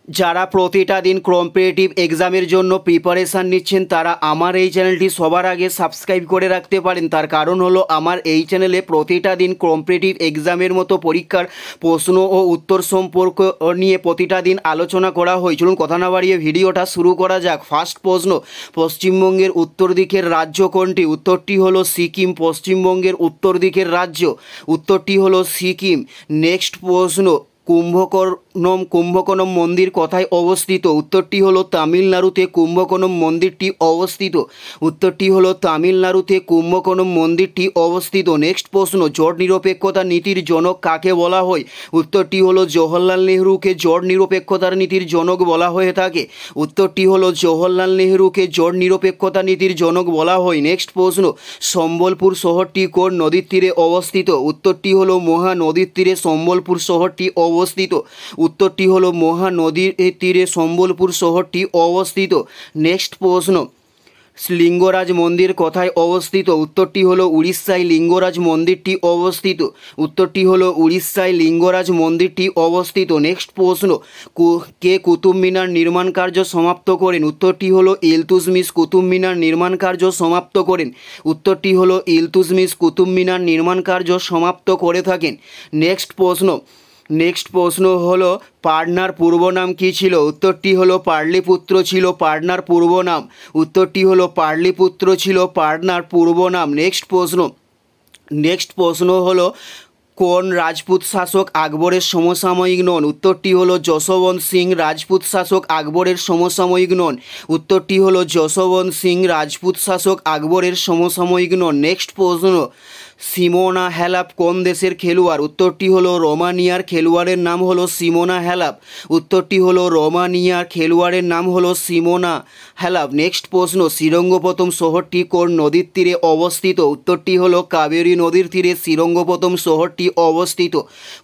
যারা প্রতিটা দিন কম্পিটিটিভ এক্সামের জন্য প্রিপারেশান নিচ্ছেন তারা আমার এই চ্যানেলটি সবার আগে সাবস্ক্রাইব করে রাখতে পারেন। তার কারণ হলো আমার এই চ্যানেলে প্রতিটা দিন কম্পিটিটিভ এক্সামের মতো পরীক্ষার প্রশ্ন ও উত্তর সম্পর্ক নিয়ে প্রতিটা দিন আলোচনা করা হয়। চলুন কথা না বাড়িয়ে ভিডিওটা শুরু করা যাক। ফার্স্ট প্রশ্ন, পশ্চিমবঙ্গের উত্তর দিকের রাজ্য কোনটি? উত্তরটি হলো সিকিম। পশ্চিমবঙ্গের উত্তর দিকের রাজ্য, উত্তরটি হলো সিকিম। নেক্সট প্রশ্ন, কুম্ভকোণম মন্দির কোথায় অবস্থিত? উত্তরটি হলো তামিলনাড়ুতে কুম্ভকোণম মন্দিরটি অবস্থিত। উত্তরটি হলো তামিলনাড়ুতে কুম্ভকোণম মন্দিরটি অবস্থিত। নেক্সট প্রশ্ন, জোট নিরপেক্ষতা নীতির জনক কাকে বলা হয়? উত্তরটি হলো জওহরলাল নেহরুকে জোট নিরপেক্ষতার নীতির জনক বলা হয়ে থাকে। উত্তরটি হলো জওহরলাল নেহরুকে জোট নিরপেক্ষতা নীতির জনক বলা হয়। নেক্সট প্রশ্ন, সম্বলপুর শহরটি কোন নদীর তীরে অবস্থিত? উত্তরটি হলো মহানদীর তীরে সম্বলপুর শহরটি অবস্থিত। উত্তরটি হলো মহানদীর তীরে সম্বলপুর শহরটি অবস্থিত। নেক্সট প্রশ্ন, লিঙ্গরাজ মন্দির কোথায় অবস্থিত? উত্তরটি হলো উড়িষ্যায় লিঙ্গরাজ মন্দিরটি অবস্থিত। উত্তরটি হলো উড়িষ্যায় লিঙ্গরাজ মন্দিরটি অবস্থিত। নেক্সট প্রশ্ন, কে কুতুব মিনার নির্মাণ কার্য সমাপ্ত করেন? উত্তরটি হলো ইলতুৎমিশ কুতুব মিনার নির্মাণ কার্য সমাপ্ত করেন। উত্তরটি হলো ইলতুৎমিশ কুতুব মিনার নির্মাণ কার্য সমাপ্ত করে থাকেন। নেক্সট প্রশ্ন হলো পাটনার পূর্ব নাম কী ছিল? উত্তরটি হলো পাটলিপুত্র ছিল পাটনার পূর্ব নাম। উত্তরটি হলো পাটলিপুত্র ছিল পাটনার পূর্ব নাম। নেক্সট প্রশ্ন হলো কোন রাজপুত শাসক আকবরের সমসাময়িক নন? উত্তরটি হলো যশোবন্ত সিং রাজপুত শাসক আকবরের সমসাময়িক নন। উত্তরটি হলো যশোবন্ত সিং রাজপুত শাসক আকবরের সমসাময়িক নন। নেক্সট প্রশ্ন, সিমোনা হ্যালাপ কোন দেশের খেলোয়াড়? উত্তরটি হলো রোমানিয়ার। খেলোয়াড়ের নাম হলো সিমোনা হ্যালাপ। উত্তরটি হলো রোমানিয়ার। খেলোয়াড়ের নাম হলো সিমোনা হ্যালাপ। নেক্সট প্রশ্ন, শ্রীরঙ্গপত্তম শহরটি কোন নদীর তীরে অবস্থিত? উত্তরটি হলো কাবেরী নদীর তীরে শ্রীরঙ্গপত্তম শহরটি অবস্থিত।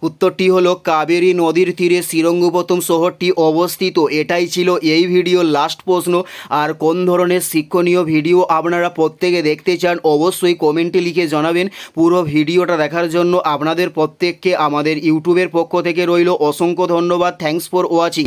উত্তরটি হলো কাবেরী নদীর তীরে শ্রীরঙ্গপত্তম শহরটি অবস্থিত। এটাই ছিল এই ভিডিওর লাস্ট প্রশ্ন। আর কোন ধরনের শিক্ষণীয় ভিডিও আপনারা প্রত্যেকে দেখতে চান অবশ্যই কমেন্টে লিখে জানাবেন। পুরো ভিডিওটা দেখার জন্য আপনাদের প্রত্যেককে আমাদের ইউটিউবের পক্ষ থেকে রইল অসংখ্য ধন্যবাদ। Thanks for watching.